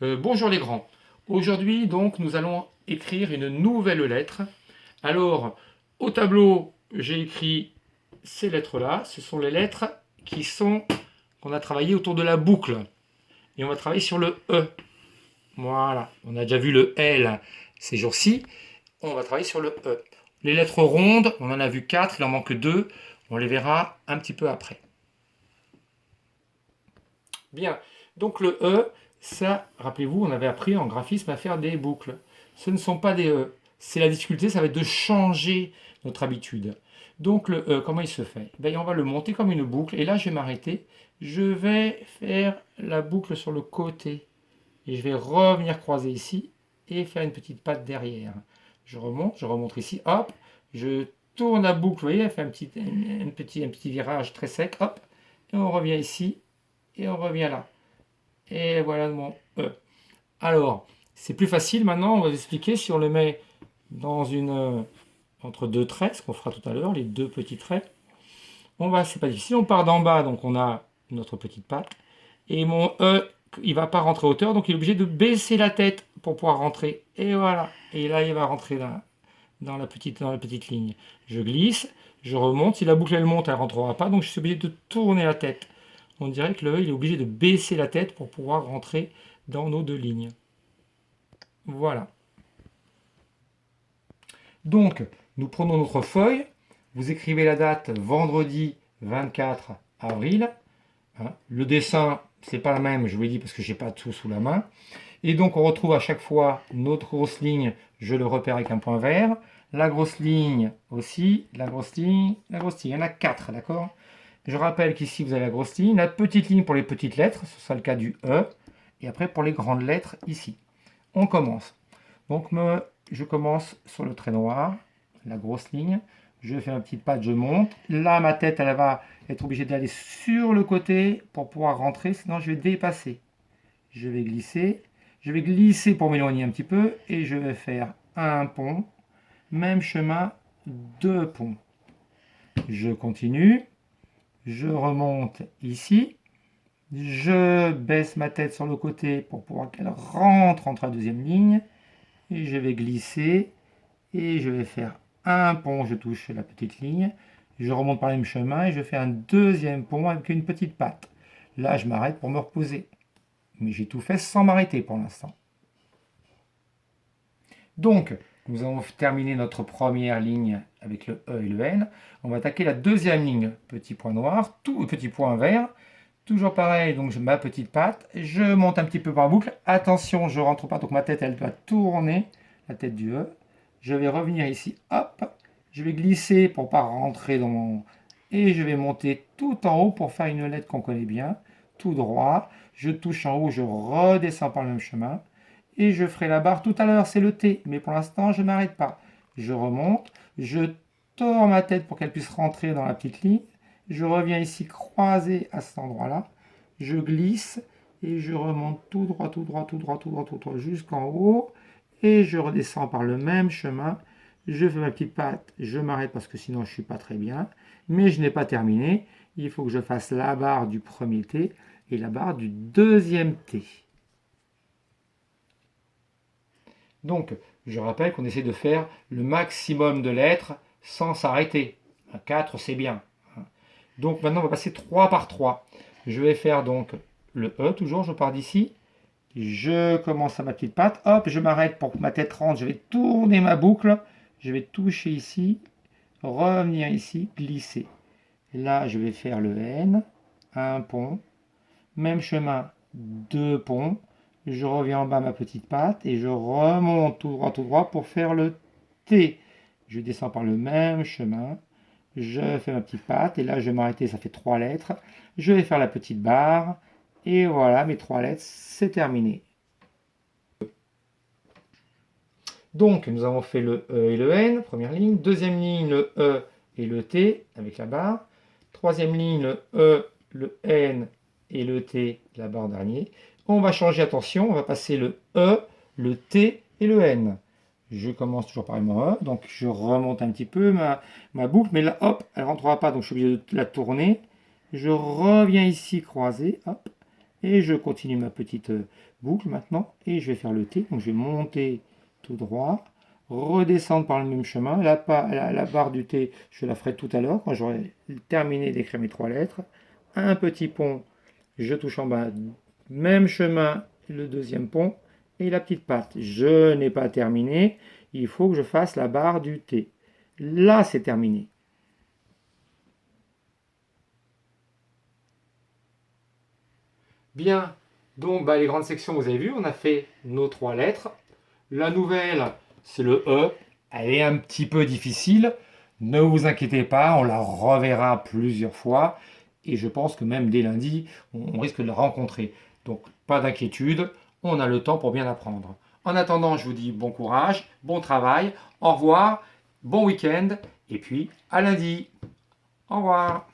Bonjour les grands. Aujourd'hui donc nous allons écrire une nouvelle lettre. Alors au tableau j'ai écrit ces lettres-là. Ce sont les lettres qu'on a travaillé autour de la boucle. Et on va travailler sur le E. Voilà. On a déjà vu le L ces jours-ci. On va travailler sur le E. Les lettres rondes, on en a vu 4, il en manque 2. On les verra un petit peu après. Bien, donc le E, ça, rappelez-vous, on avait appris en graphisme à faire des boucles. Ce ne sont pas des E. C'est la difficulté, ça va être de changer notre habitude. Donc le E, comment il se fait? On va le monter comme une boucle. Et là, je vais m'arrêter. Je vais faire la boucle sur le côté. Et je vais revenir croiser ici et faire une petite patte derrière. Je remonte, je remonte ici, hop. Je tourne la boucle, vous voyez, elle fait un petit virage très sec, hop. Et on revient ici et on revient là. Et voilà mon E. Alors, c'est plus facile maintenant, on va vous expliquer si on le met dans entre deux traits, ce qu'on fera tout à l'heure, les deux petits traits. C'est pas difficile, on part d'en bas, donc on a notre petite patte. Et mon E, il va pas rentrer à hauteur, donc il est obligé de baisser la tête pour pouvoir rentrer. Et voilà. Et là, il va rentrer dans la petite ligne. Je glisse, je remonte. Si la boucle elle monte, elle ne rentrera pas, donc je suis obligé de tourner la tête. On dirait que le E il est obligé de baisser la tête pour pouvoir rentrer dans nos deux lignes. Voilà. Donc, nous prenons notre feuille. Vous écrivez la date vendredi 24 avril. Le dessin, c'est pas le même, je vous l'ai dit parce que j'ai pas tout sous la main. Et donc on retrouve à chaque fois notre grosse ligne, je le repère avec un point vert. La grosse ligne aussi, la grosse ligne, la grosse ligne. Il y en a 4, d'accord? Je rappelle qu'ici vous avez la grosse ligne, la petite ligne pour les petites lettres, ce sera le cas du E, et après pour les grandes lettres ici. On commence. Donc je commence sur le trait noir, la grosse ligne. Je fais ma petite patte, je monte. Là, ma tête, elle va être obligée d'aller sur le côté pour pouvoir rentrer, sinon je vais dépasser. Je vais glisser. Je vais glisser pour m'éloigner un petit peu et je vais faire un pont. Même chemin, deux ponts. Je continue. Je remonte ici. Je baisse ma tête sur le côté pour pouvoir qu'elle rentre entre la deuxième ligne. Et je vais glisser et je vais faire un pont, je touche la petite ligne, je remonte par le même chemin et je fais un deuxième pont avec une petite patte. Là, je m'arrête pour me reposer. Mais j'ai tout fait sans m'arrêter pour l'instant. Donc, nous avons terminé notre première ligne avec le E et le N. On va attaquer la deuxième ligne. Petit point noir, tout petit point vert. Toujours pareil, donc ma petite patte. Je monte un petit peu par la boucle. Attention, je ne rentre pas, donc ma tête, elle doit tourner, la tête du E. Je vais revenir ici, hop. Je vais glisser pour ne pas rentrer dans mon... Et je vais monter tout en haut pour faire une lettre qu'on connaît bien. Tout droit. Je touche en haut, je redescends par le même chemin. Et je ferai la barre tout à l'heure, c'est le T. Mais pour l'instant, je ne m'arrête pas. Je remonte, je tords ma tête pour qu'elle puisse rentrer dans la petite ligne. Je reviens ici croiser à cet endroit-là. Je glisse et je remonte tout droit, tout droit, tout droit, tout droit, tout droit jusqu'en haut. Et je redescends par le même chemin. Je fais ma petite patte, je m'arrête parce que sinon je ne suis pas très bien. Mais je n'ai pas terminé. Il faut que je fasse la barre du premier T et la barre du deuxième T. Donc, je rappelle qu'on essaie de faire le maximum de lettres sans s'arrêter. 4, c'est bien. Donc maintenant, on va passer 3 par 3. Je vais faire donc le E, toujours, je pars d'ici. Je commence à ma petite patte. Hop, je m'arrête pour que ma tête rentre. Je vais tourner ma boucle. Je vais toucher ici, revenir ici, glisser. Là, je vais faire le N, un pont. Même chemin, deux ponts. Je reviens en bas ma petite patte et je remonte tout droit pour faire le T. Je descends par le même chemin. Je fais ma petite patte et là je vais m'arrêter, ça fait 3 lettres. Je vais faire la petite barre et voilà, mes 3 lettres, c'est terminé. Donc nous avons fait le E et le N, première ligne. Deuxième ligne, le E et le T avec la barre. Troisième ligne, le E, le N et le T, la barre dernier. On va changer, attention, on va passer le E, le T et le N. Je commence toujours par mon E, donc je remonte un petit peu ma boucle, mais là, hop, elle ne rentrera pas, donc je suis obligé de la tourner. Je reviens ici croiser, hop, Et je continue ma petite boucle maintenant. Et je vais faire le T. Donc je vais monter tout droit, redescendre par le même chemin. La barre du T, je la ferai tout à l'heure quand j'aurai terminé d'écrire mes 3 lettres. Un petit pont, je touche en bas. Même chemin, le deuxième pont. Et la petite patte. Je n'ai pas terminé. Il faut que je fasse la barre du T. Là, c'est terminé. Bien, donc les grandes sections, vous avez vu, on a fait nos 3 lettres. La nouvelle, c'est le E. Elle est un petit peu difficile. Ne vous inquiétez pas, on la reverra plusieurs fois. Et je pense que même dès lundi, on risque de la rencontrer. Donc, pas d'inquiétude, on a le temps pour bien apprendre. En attendant, je vous dis bon courage, bon travail, au revoir, bon week-end, et puis à lundi. Au revoir.